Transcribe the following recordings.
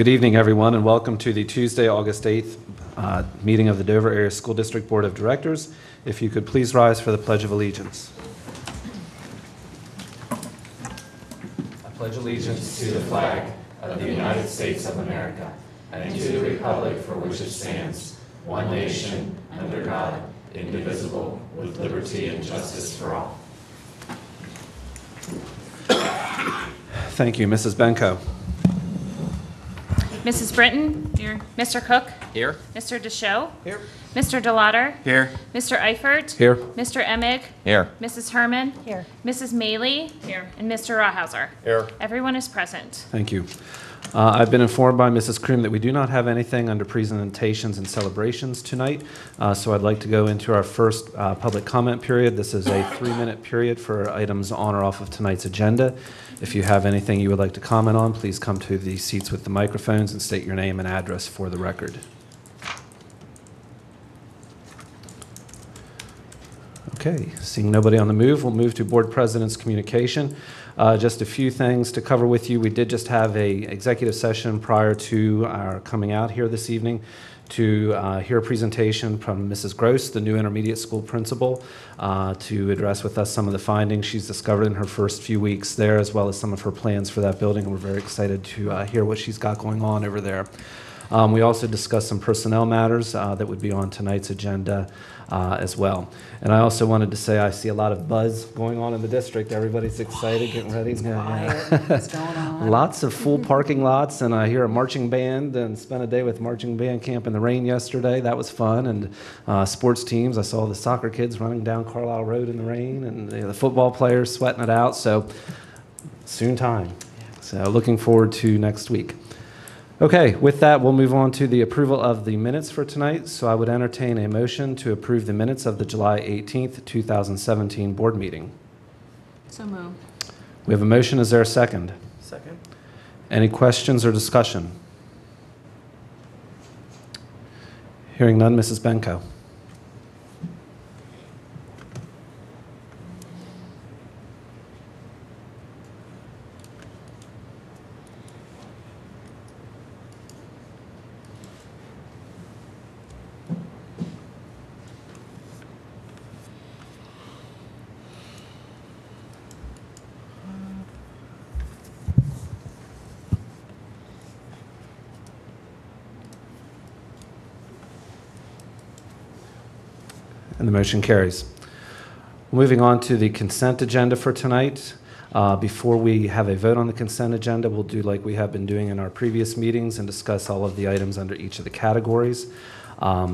Good evening, everyone, and welcome to the Tuesday, August 8th meeting of the Dover Area School District Board of Directors. If you could please rise for the Pledge of Allegiance. I pledge allegiance to the flag of the United States of America and to the republic for which it stands, one nation, under God, indivisible, with liberty and justice for all. Thank you. Mrs. Benko. Mrs. Britton? Here. Mr. Cook? Here. Mr. Deschaux? Here. Mr. DeLauder? Here. Mr. Eifert? Here. Mr. Emig? Here. Mrs. Herman? Here. Mrs. Maley? Here. And Mr. Rawhauser? Here. Everyone is present. Thank you. I've been informed by Mrs. Kroom that we do not have anything under presentations and celebrations tonight, so I'd like to go into our first public comment period. This is a 3-minute period for items on or off of tonight's agenda. If you have anything you would like to comment on, please come to the seats with the microphones and state your name and address for the record. Okay, seeing nobody on the move, we'll move to Board President's communication. Just a few things to cover with you. We did just have an executive session prior to our coming out here this evening to hear a presentation from Mrs. Gross, the new intermediate school principal, to address with us some of the findings she's discovered in her first few weeks there, as well as some of her plans for that building. And we're very excited to hear what she's got going on over there. We also discussed some personnel matters that would be on tonight's agenda as well. And I also wanted to say I see a lot of buzz going on in the district. Everybody's excited, getting ready. What's going on? Lots of full parking lots, and I hear a marching band, and spent a day with marching band camp in the rain yesterday. That was fun. And sports teams, I saw the soccer kids running down Carlisle Road in the rain, and the football players sweating it out. So soon time. So looking forward to next week. Okay, with that, we'll move on to the approval of the minutes for tonight. So I would entertain a motion to approve the minutes of the July 18th, 2017 board meeting. So moved. We have a motion. Is there a second? Second. Any questions or discussion? Hearing none, Mrs. Benko. And the motion carries. Moving on to the consent agenda for tonight. Before we have a vote on the consent agenda, we'll do like we have been doing in our previous meetings and discuss all of the items under each of the categories.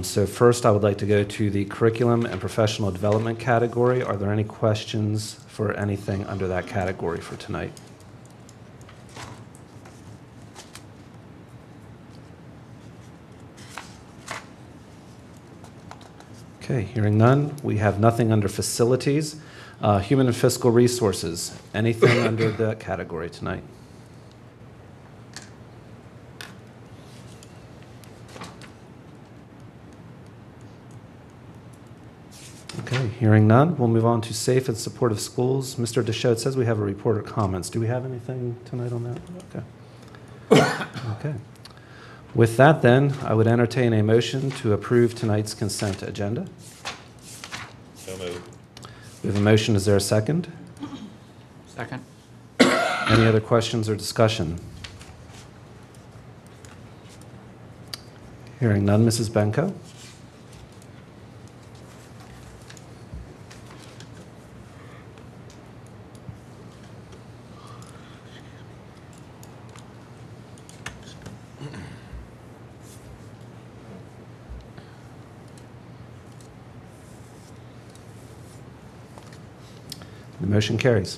So first, I would like to go to the curriculum and professional development category. Are there any questions for anything under that category for tonight? Okay, hearing none. We have nothing under facilities. Human and fiscal resources. Anything under that category tonight? Okay, hearing none. We'll move on to safe and supportive schools. Mr. Deschaux, it says we have a report or comments. Do we have anything tonight on that? Okay. Okay. With that, then, I would entertain a motion to approve tonight's consent agenda. So moved. We have a motion. Is there a second? Second. Any other questions or discussion? Hearing none, Mrs. Benko. The motion carries.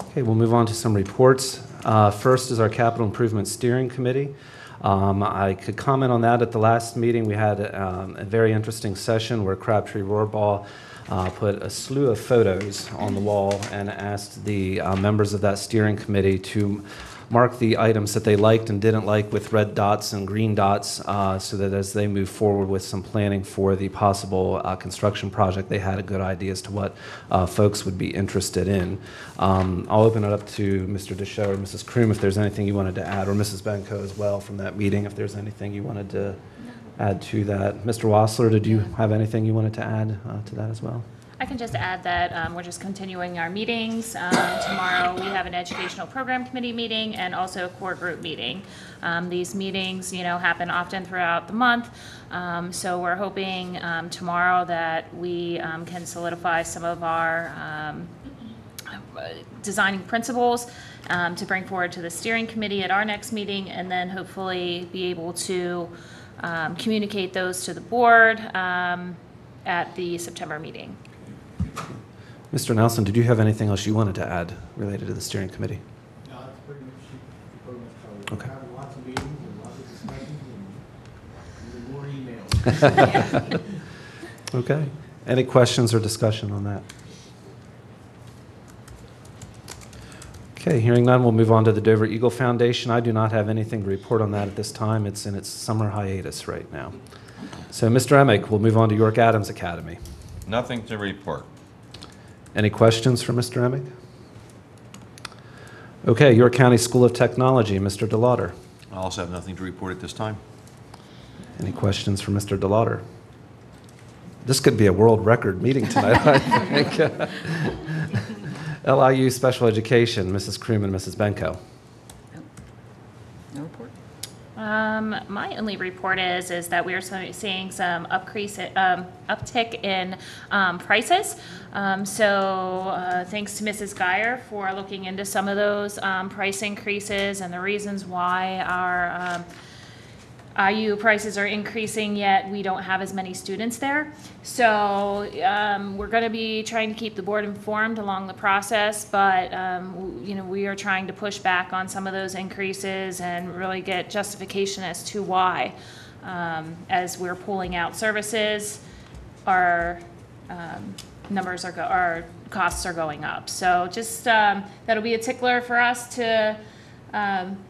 Okay, we'll move on to some reports. First is our Capital Improvement Steering Committee. I could comment on that at the last meeting. We had a very interesting session where Crabtree Rohrbaugh put a slew of photos on the wall and asked the members of that steering committee to mark the items that they liked and didn't like with red dots and green dots, so that as they move forward with some planning for the possible construction project, they had a good idea as to what folks would be interested in. I'll open it up to Mr. Deschaux or Mrs. Kroom if there's anything you wanted to add, or Mrs. Benko as well from that meeting, if there's anything you wanted to add to that. Mr. Wassler, did you have anything you wanted to add to that as well? I can just add that we're just continuing our meetings. Tomorrow, we have an educational program committee meeting and also a core group meeting. These meetings, happen often throughout the month. So we're hoping tomorrow that we can solidify some of our designing principles to bring forward to the steering committee at our next meeting, and then hopefully be able to communicate those to the board at the September meeting. Mr. Nelson, did you have anything else you wanted to add related to the steering committee? No, that's pretty much covered. Okay. We're having lots of meetings and lots of discussions and even more emails. Okay. Any questions or discussion on that? Okay, hearing none, we'll move on to the Dover Eagle Foundation. I do not have anything to report on that at this time. It's in its summer hiatus right now. So, Mr. Emick, we'll move on to York Adams Academy. Nothing to report. Any questions for Mr. Emick? Okay, York County School of Technology, Mr. DeLauder. I also have nothing to report at this time. Any questions for Mr. DeLauder? This could be a world record meeting tonight, I think. LIU Special Education, Mrs. Kroom and Mrs. Benko. No report? My only report is that we are seeing some uptick in prices. Thanks to Mrs. Geyer for looking into some of those price increases and the reasons why our IU prices are increasing, yet we don't have as many students there. So we're going to be trying to keep the board informed along the process, but we are trying to push back on some of those increases and really get justification as to why. As we're pulling out services, our our costs are going up. So just that'll be a tickler for us to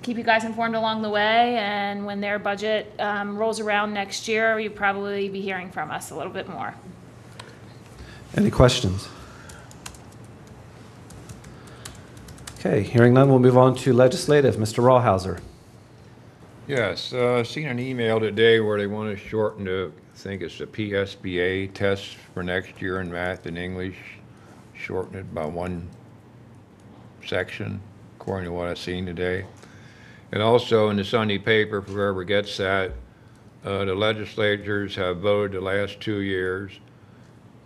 keep you guys informed along the way, and when their budget rolls around next year, you'll probably be hearing from us a little bit more. Any questions? Okay, hearing none, we'll move on to legislative. Mr. Rawhauser. Yes, seen an email today where they want to shorten the, I think it's the PSBA test for next year in math and English, shorten it by one section, according to what I've seen today. And also in the Sunday paper, for whoever gets that, the legislatures have voted the last 2 years.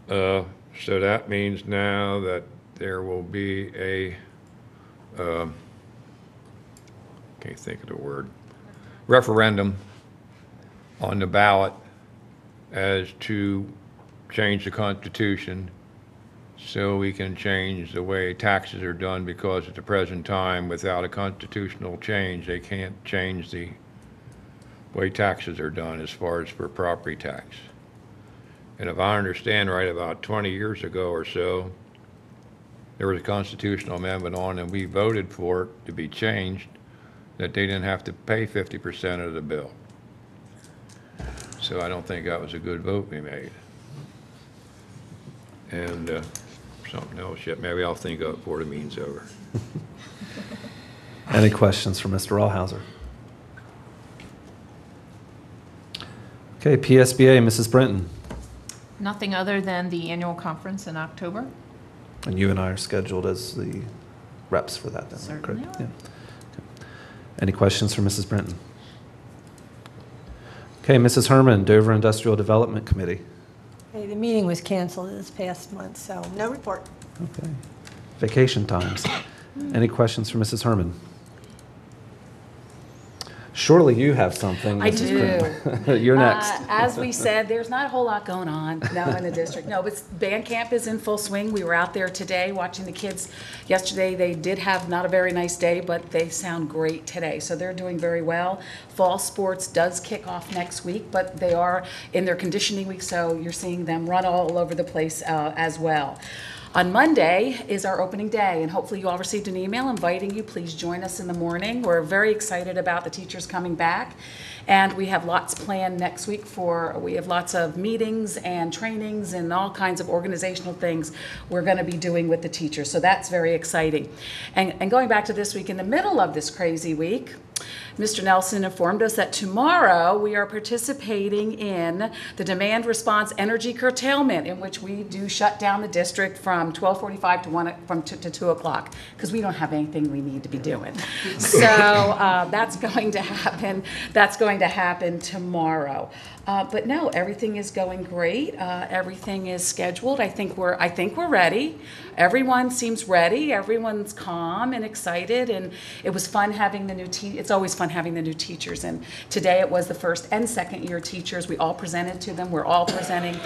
So that means now that there will be a, can't think of the word, referendum on the ballot as to change the Constitution so we can change the way taxes are done, because at the present time, without a constitutional change, they can't change the way taxes are done as far as for property tax. And if I understand right, about 20 years ago or so, there was a constitutional amendment on and we voted for it to be changed, that they didn't have to pay 50% of the bill. So I don't think that was a good vote we made. And something else yet, maybe I'll think of it before the meeting's over. Any questions for Mr. Rawhauser? Okay, PSBA, Mrs. Brinton. Nothing other than the annual conference in October. And you and I are scheduled as the reps for that then, Certainly correct? are. Yeah. Okay. Any questions for Mrs. Brinton? Okay, Mrs. Herman, Dover Industrial Development Committee. Okay, the meeting was canceled this past month, so no report. Okay. Vacation times. Any questions for Mrs. Herman? Surely you have something. I Mrs. do. Brinton. You're next. As we said, there's not a whole lot going on now in the district. No, but band camp is in full swing. We were out there today watching the kids. Yesterday, they did have not a very nice day, but they sound great today. So they're doing very well. Fall sports does kick off next week, but they are in their conditioning week, so you're seeing them run all over the place as well. On Monday is our opening day, and hopefully you all received an email inviting you. Please join us in the morning. We're very excited about the teachers coming back, and we have lots planned next week we have lots of meetings and trainings and all kinds of organizational things we're going to be doing with the teachers, so that's very exciting. And going back to this week, in the middle of this crazy week, Mr. Nelson informed us that tomorrow we are participating in the demand response energy curtailment, in which we do shut down the district from 12:45 to 2 o'clock, because we don't have anything we need to be doing. So that's going to happen. That's going to happen tomorrow. But no, everything is going great. Everything is scheduled. I think we're ready. Everyone seems ready. Everyone's calm and excited, and it was fun having the new It's always fun having the new teachers. And today it was the first and second year teachers. We all presented to them. We're all presenting.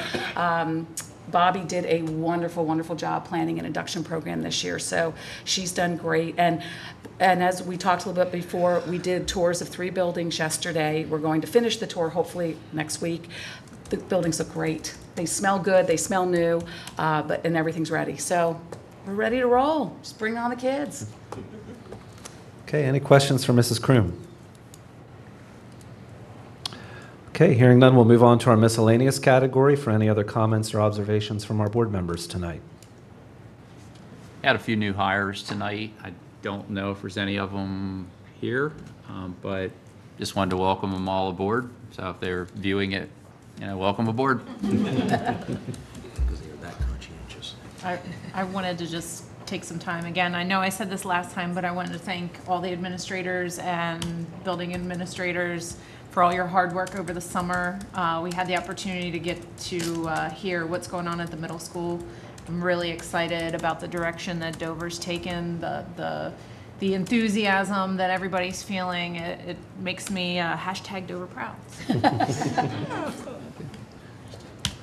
Bobby did a wonderful, wonderful job planning an induction program this year, so she's done great. And as we talked a little bit before, we did tours of 3 buildings yesterday. We're going to finish the tour hopefully next week. The buildings look great. They smell good. They smell new, and everything's ready. So we're ready to roll. Just bring on the kids. Okay, any questions for Mrs. Kroom? Okay, hearing none, we'll move on to our miscellaneous category for any other comments or observations from our board members tonight. Had a few new hires tonight. I don't know if there's any of them here, but just wanted to welcome them all aboard. So if they're viewing it, welcome aboard. Because they're that conscientious. I wanted to just take some time. Again, I know I said this last time, but I wanted to thank all the administrators and building administrators for all your hard work over the summer. We had the opportunity to get to hear what's going on at the middle school. I'm really excited about the direction that Dover's taken, the enthusiasm that everybody's feeling. It makes me hashtag Dover proud.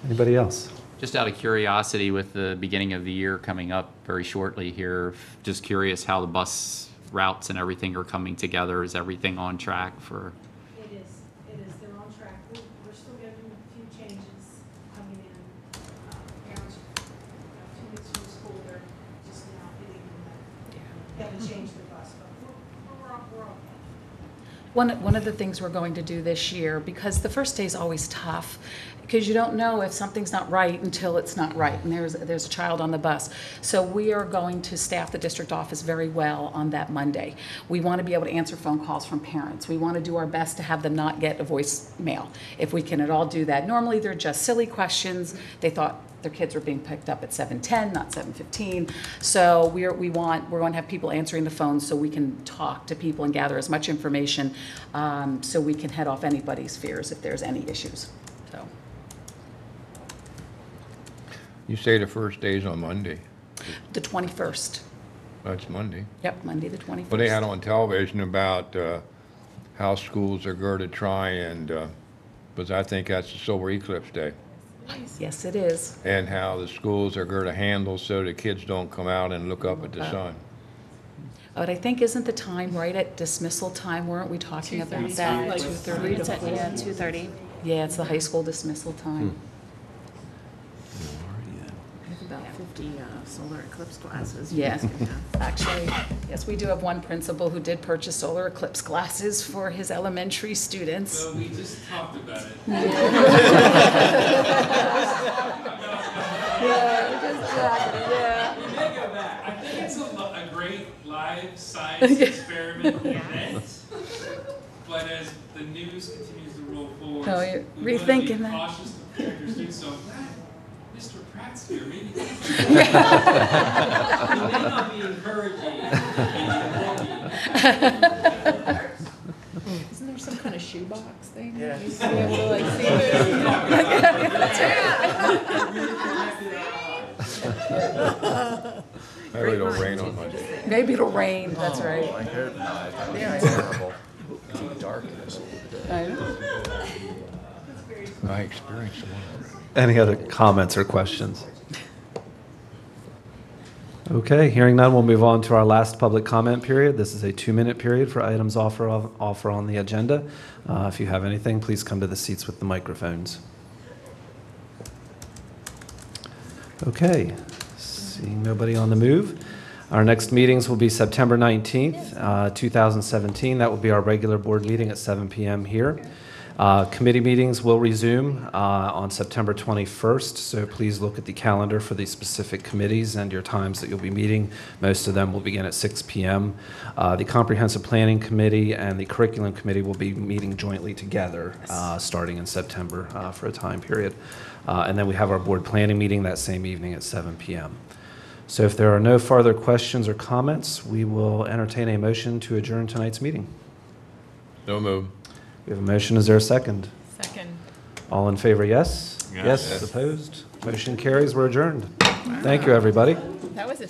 Anybody else? Just out of curiosity, with the beginning of the year coming up very shortly here, just curious how the bus routes and everything are coming together. Is everything on track for? It is. They're on track. We're still getting a few changes coming in. Parents, 2 weeks from school, they're just now hitting them. They haven't changed the bus, but we're okay. One of the things we're going to do this year, because the first day is always tough, because you don't know if something's not right until it's not right, and there's a child on the bus. So we are going to staff the district office very well on that Monday. We want to be able to answer phone calls from parents. We want to do our best to have them not get a voicemail, if we can at all do that. Normally they're just silly questions. They thought their kids were being picked up at 7:10, not 7:15. So we're going to have people answering the phone so we can talk to people and gather as much information so we can head off anybody's fears if there's any issues. So. You say the first day's on Monday. The 21st. That's Monday. Yep, Monday the 21st. Well, they had on television about how schools are going to try and, because I think that's the solar eclipse day, Yes, it is. and how the schools are going to handle so the kids don't come out and look up at the sun. But I think, isn't the time right at dismissal time? Weren't we talking about that? Like 2:30 It's to at, 4? yeah, 2:30. Yeah, it's the high school dismissal time. I have about 50 solar eclipse glasses. Yes, actually, yes, we do have one principal who did purchase solar eclipse glasses for his elementary students. We just talked about it. We may go back. I think it's a great live science experiment event. But as the news continues to roll forward, No, you're we want to rethinking be that. cautious to protect our students. So I'm glad Mr. Pratt's here. Maybe he may not be encouraging. Isn't there some kind of shoebox thing? Yeah. You used to be able to like see Maybe it'll rain on Monday. Maybe it'll rain, that's right. I heard Yeah. darkness. I know. I experienced one already. Any other comments or questions? Okay, hearing none, we'll move on to our last public comment period. This is a 2-minute period for items offer on the agenda. If you have anything, please come to the seats with the microphones. Okay, let's see. Seeing nobody on the move. Our next meetings will be September 19th, 2017. That will be our regular board meeting at 7 p.m. here. Committee meetings will resume on September 21st, so please look at the calendar for the specific committees and your times that you'll be meeting. Most of them will begin at 6 p.m. The Comprehensive Planning Committee and the Curriculum Committee will be meeting jointly together starting in September for a time period. And then we have our board planning meeting that same evening at 7 p.m. So if there are no further questions or comments, we will entertain a motion to adjourn tonight's meeting. No move. We have a motion. Is there a second? Second. All in favor, yes? Yes. Opposed? Motion carries. We're adjourned. Thank you, everybody. That was a